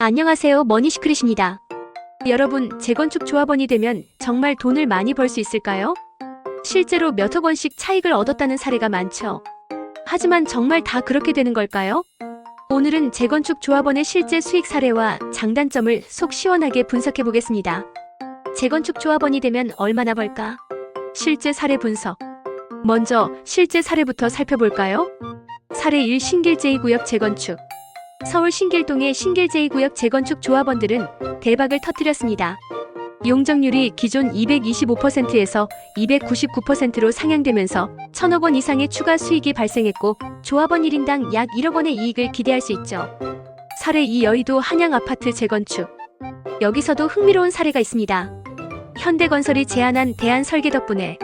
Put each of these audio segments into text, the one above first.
안녕하세요, 머니시크릿입니다. 여러분, 재건축 조합원이 되면 정말 돈을 많이 벌 수 있을까요? 실제로 몇억 원씩 차익을 얻었다는 사례가 많죠. 하지만 정말 다 그렇게 되는 걸까요? 오늘은 재건축 조합원의 실제 수익 사례와 장단점을 속 시원하게 분석해 보겠습니다. 재건축 조합원이 되면 얼마나 벌까? 실제 사례 분석. 먼저 실제 사례부터 살펴볼까요? 사례 1. 신길 제2구역 재건축. 서울 신길동의 신길 제2구역 재건축 조합원들은 대박을 터뜨렸습니다. 용적률이 기존 225%에서 299%로 상향되면서 1,000억 원 이상의 추가 수익이 발생했고 조합원 1인당 약 1억 원의 이익을 기대할 수 있죠. 사례 2. 여의도 한양 아파트 재건축. 여기서도 흥미로운 사례가 있습니다. 현대건설이 제안한 대안 설계 덕분에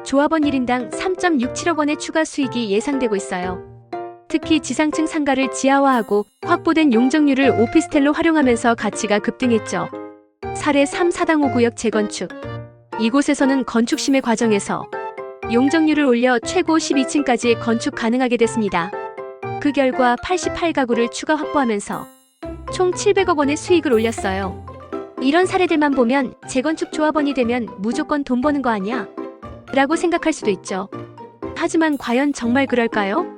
조합원 1인당 3.67억 원의 추가 수익이 예상되고 있어요. 특히 지상층 상가를 지하화하고 확보된 용적률을 오피스텔로 활용하면서 가치가 급등했죠. 사례 3. 사당호 구역 재건축. 이곳에서는 건축 심의 과정에서 용적률을 올려 최고 12층까지 건축 가능하게 됐습니다. 그 결과 88가구를 추가 확보하면서 총 700억 원의 수익을 올렸어요. 이런 사례들만 보면 재건축 조합원이 되면 무조건 돈 버는 거 아니야? 라고 생각할 수도 있죠. 하지만 과연 정말 그럴까요?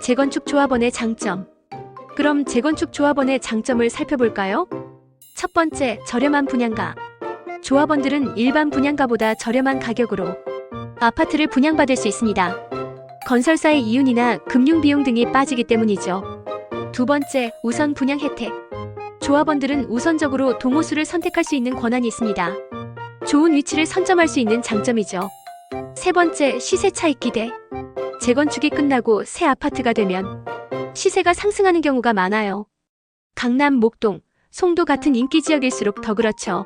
재건축 조합원의 장점. 그럼 재건축 조합원의 장점을 살펴볼까요? 첫 번째, 저렴한 분양가. 조합원들은 일반 분양가보다 저렴한 가격으로 아파트를 분양받을 수 있습니다. 건설사의 이윤이나 금융비용 등이 빠지기 때문이죠. 두 번째, 우선 분양 혜택. 조합원들은 우선적으로 동호수를 선택할 수 있는 권한이 있습니다. 좋은 위치를 선점할 수 있는 장점이죠. 세 번째, 시세 차익 기대. 재건축이 끝나고 새 아파트가 되면 시세가 상승하는 경우가 많아요. 강남, 목동, 송도 같은 인기 지역일수록 더 그렇죠.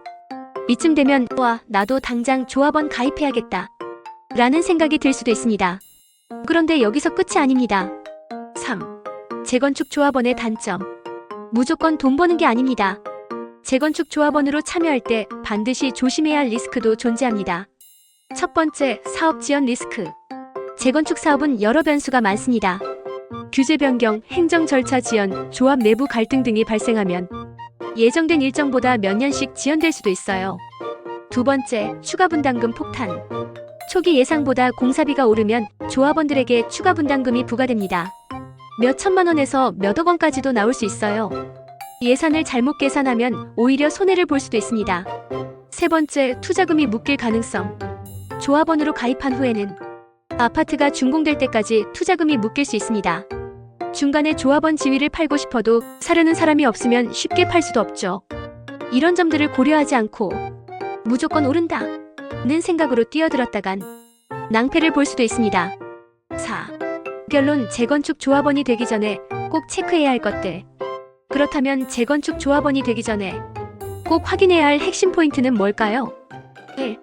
이쯤 되면 와, 나도 당장 조합원 가입해야겠다 라는 생각이 들 수도 있습니다. 그런데 여기서 끝이 아닙니다. 3. 재건축 조합원의 단점. 무조건 돈 버는 게 아닙니다. 재건축 조합원으로 참여할 때 반드시 조심해야 할 리스크도 존재합니다. 첫 번째, 사업 지연 리스크. 재건축 사업은 여러 변수가 많습니다. 규제 변경, 행정 절차 지연, 조합 내부 갈등 등이 발생하면 예정된 일정보다 몇 년씩 지연될 수도 있어요. 두 번째, 추가 분담금 폭탄. 초기 예상보다 공사비가 오르면 조합원들에게 추가 분담금이 부과됩니다. 몇 천만 원에서 몇억 원까지도 나올 수 있어요. 예산을 잘못 계산하면 오히려 손해를 볼 수도 있습니다. 세 번째, 투자금이 묶일 가능성. 조합원으로 가입한 후에는 아파트가 준공될 때까지 투자금이 묶일 수 있습니다. 중간에 조합원 지위를 팔고 싶어도 사려는 사람이 없으면 쉽게 팔 수도 없죠. 이런 점들을 고려하지 않고 무조건 오른다는 생각으로 뛰어들었다간 낭패를 볼 수도 있습니다. 4. 결론, 재건축 조합원이 되기 전에 꼭 체크해야 할 것들. 그렇다면 재건축 조합원이 되기 전에 꼭 확인해야 할 핵심 포인트는 뭘까요? 1.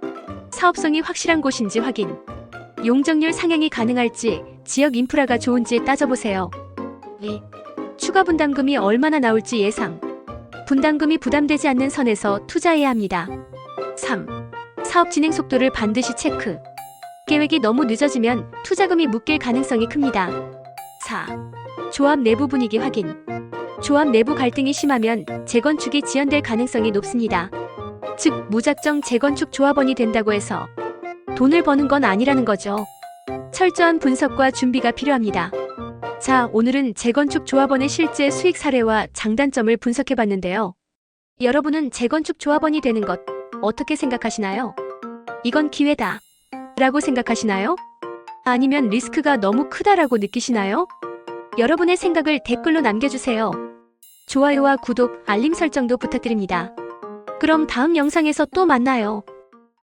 사업성이 확실한 곳인지 확인. 용적률 상향이 가능할지, 지역 인프라가 좋은지 따져보세요. 2. 추가 분담금이 얼마나 나올지 예상. 분담금이 부담되지 않는 선에서 투자해야 합니다. 3. 사업 진행 속도를 반드시 체크. 계획이 너무 늦어지면 투자금이 묶일 가능성이 큽니다. 4. 조합 내부 분위기 확인. 조합 내부 갈등이 심하면 재건축이 지연될 가능성이 높습니다. 즉, 무작정 재건축 조합원이 된다고 해서 돈을 버는 건 아니라는 거죠. 철저한 분석과 준비가 필요합니다. 자, 오늘은 재건축 조합원의 실제 수익 사례와 장단점을 분석해봤는데요. 여러분은 재건축 조합원이 되는 것 어떻게 생각하시나요? 이건 기회다 라고 생각하시나요? 아니면 리스크가 너무 크다라고 느끼시나요? 여러분의 생각을 댓글로 남겨주세요. 좋아요와 구독, 알림 설정도 부탁드립니다. 그럼 다음 영상에서 또 만나요.